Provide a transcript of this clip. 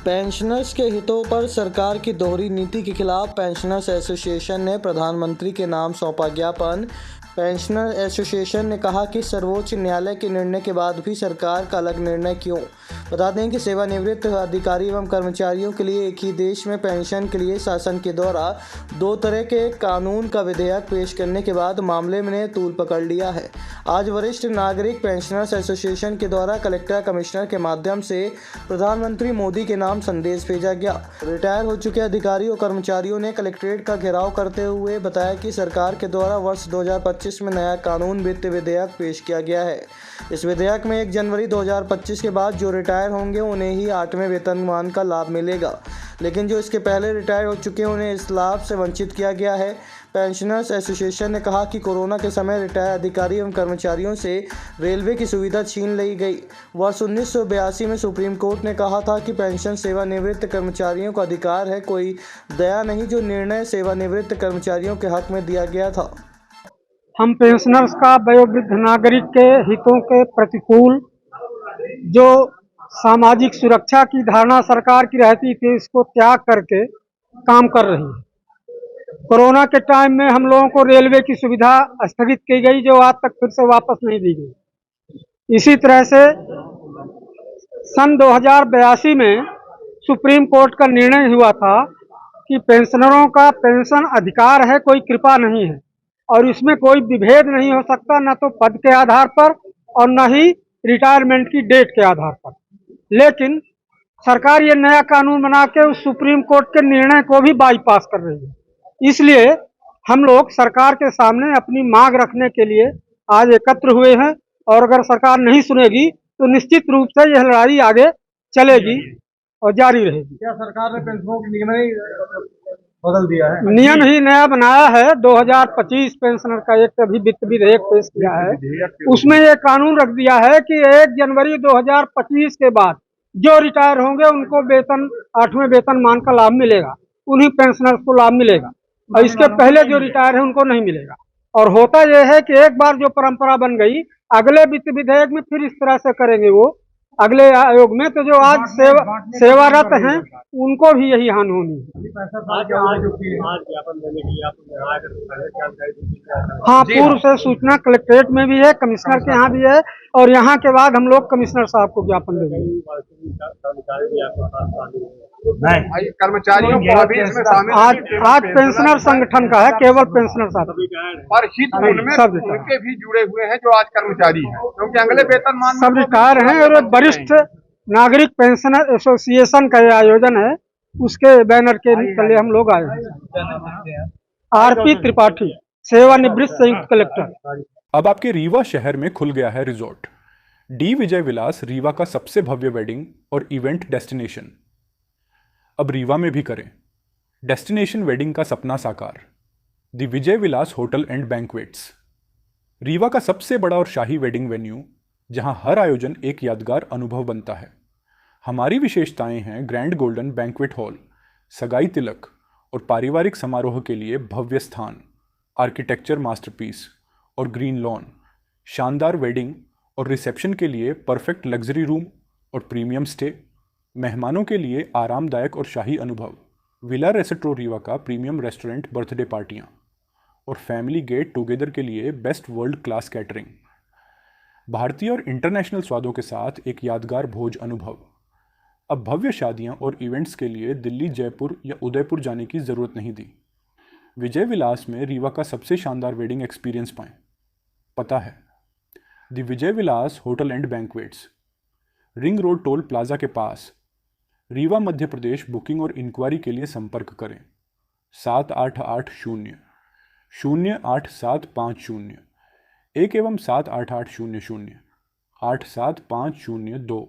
Pensioners के हितों पर सरकार की दोहरी नीति के खिलाफ पेंशनर्स एसोसिएशन ने प्रधानमंत्री के नाम सौंपा ज्ञापन। पेंशनर एसोसिएशन ने कहा कि सर्वोच्च न्यायालय के निर्णय के बाद भी सरकार का अलग निर्णय क्यों। बता दें कि सेवानिवृत्त अधिकारी एवं कर्मचारियों के लिए एक ही देश में पेंशन के लिए शासन के द्वारा दो तरह के कानून का विधेयक पेश करने के बाद मामले ने तूल पकड़ लिया है। आज वरिष्ठ नागरिक पेंशनर्स एसोसिएशन के द्वारा कलेक्टर कमिश्नर के माध्यम से प्रधानमंत्री मोदी के नाम संदेश भेजा गया। रिटायर हो चुके अधिकारियों और कर्मचारियों ने कलेक्ट्रेट का घेराव करते हुए बताया कि सरकार के द्वारा वर्ष 2025 में नया कानून वित्त विधेयक पेश किया गया है। इस विधेयक में 1 जनवरी 2025 के बाद जो रिटायर होंगे उन्हें ही 8वें वेतनमान का लाभ मिलेगा, लेकिन जो इसके पहले रिटायर हो चुके हैं उन्हें इस लाभ से वंचित किया गया है। पेंशनर्स एसोसिएशन ने कहा कि कोरोना के समय रिटायर अधिकारी एवं कर्मचारियों से रेलवे की सुविधा छीन ली गई। वर्ष 1982 में सुप्रीम कोर्ट ने कहा था कि पेंशन सेवानिवृत्त कर्मचारियों का अधिकार है, कोई दया नहीं, जो निर्णय सेवानिवृत्त कर्मचारियों के हक में दिया गया था। हम पेंशनर्स का वयोवृद्ध नागरिक के हितों के प्रतिकूल जो सामाजिक सुरक्षा की धारणा सरकार की रहती थी, इसको त्याग करके काम कर रही है। कोरोना के टाइम में हम लोगों को रेलवे की सुविधा स्थगित की गई, जो आज तक फिर से वापस नहीं दी गई। इसी तरह से सन 2082 में सुप्रीम कोर्ट का निर्णय हुआ था कि पेंशनरों का पेंशन अधिकार है, कोई कृपा नहीं है, और इसमें कोई विभेद नहीं हो सकता, न तो पद के आधार पर और न ही रिटायरमेंट की डेट के आधार पर। लेकिन सरकार ये नया कानून बना के उस सुप्रीम कोर्ट के निर्णय को भी बाईपास कर रही है। इसलिए हम लोग सरकार के सामने अपनी मांग रखने के लिए आज एकत्र हुए हैं, और अगर सरकार नहीं सुनेगी तो निश्चित रूप से यह लड़ाई आगे चलेगी और जारी रहेगी। क्या सरकार ने पेंशनों के नियम ही बदल दिया है? नियम ही नया बनाया है। 2025 पेंशनर का एक अभी वित्त विधेयक पेश किया है, उसमें ये कानून रख दिया है कि 1 जनवरी 2025 के बाद जो रिटायर होंगे उनको वेतन 8वें वेतनमान का लाभ मिलेगा, उन्हीं पेंशनर्स को लाभ मिलेगा, और इसके पहले जो रिटायर है उनको नहीं मिलेगा। और होता यह है कि एक बार जो परंपरा बन गई, अगले वित्त विधेयक में फिर इस तरह से करेंगे वो अगले आयोग में, तो जो आज सेवारत हैं उनको भी यही हानि होनी है। हाँ, पूर्व से सूचना कलेक्ट्रेट में भी है, कमिश्नर के यहाँ भी है, और यहाँ के बाद हम लोग कमिश्नर साहब को ज्ञापन देंगे। कर्मचारियों को अभी इसमें शामिल आज पेंशनर संगठन का है, केवल पेंशनर साहब और हित उनमें सब उनके भी जुड़े हुए हैं जो आज कर्मचारी हैं, क्योंकि अगले वेतनमान सब रिटायर हैं। और वरिष्ठ नागरिक पेंशनर एसोसिएशन का ये आयोजन है, उसके बैनर के तले हम लोग आए हैं। आरपी त्रिपाठी, सेवानिवृत्त संयुक्त कलेक्टर। अब आपके रीवा शहर में खुल गया है रिजॉर्ट डी विजय विलास, रीवा का सबसे भव्य वेडिंग और इवेंट डेस्टिनेशन। अब रीवा में भी करें डेस्टिनेशन वेडिंग का सपना साकार। The Vijay Vilas hotel and banquets, Rewa का सबसे बड़ा और शाही वेडिंग वेन्यू, जहां हर आयोजन एक यादगार अनुभव बनता है। हमारी विशेषताएं हैं ग्रैंड गोल्डन बैंक्वेट हॉल, सगाई तिलक और पारिवारिक समारोह के लिए भव्य स्थान, आर्किटेक्चर मास्टरपीस और ग्रीन लॉन, शानदार वेडिंग और रिसेप्शन के लिए परफेक्ट लग्जरी रूम और प्रीमियम स्टे, मेहमानों के लिए आरामदायक और शाही अनुभव, विला रेस्ट्रो रीवा का प्रीमियम रेस्टोरेंट, बर्थडे पार्टियाँ और फैमिली गेट टुगेदर के लिए बेस्ट वर्ल्ड क्लास कैटरिंग, भारतीय और इंटरनेशनल स्वादों के साथ एक यादगार भोज अनुभव। अब भव्य शादियाँ और इवेंट्स के लिए दिल्ली, जयपुर या उदयपुर जाने की ज़रूरत नहीं दी। विजय विलास में रीवा का सबसे शानदार वेडिंग एक्सपीरियंस पाएं। पता है the Vijay Vilas hotel and banquets, ring road toll plaza के पास, रीवा, मध्य प्रदेश। बुकिंग और इंक्वायरी के लिए संपर्क करें 7880-08750 1 एवं 7880-0875002।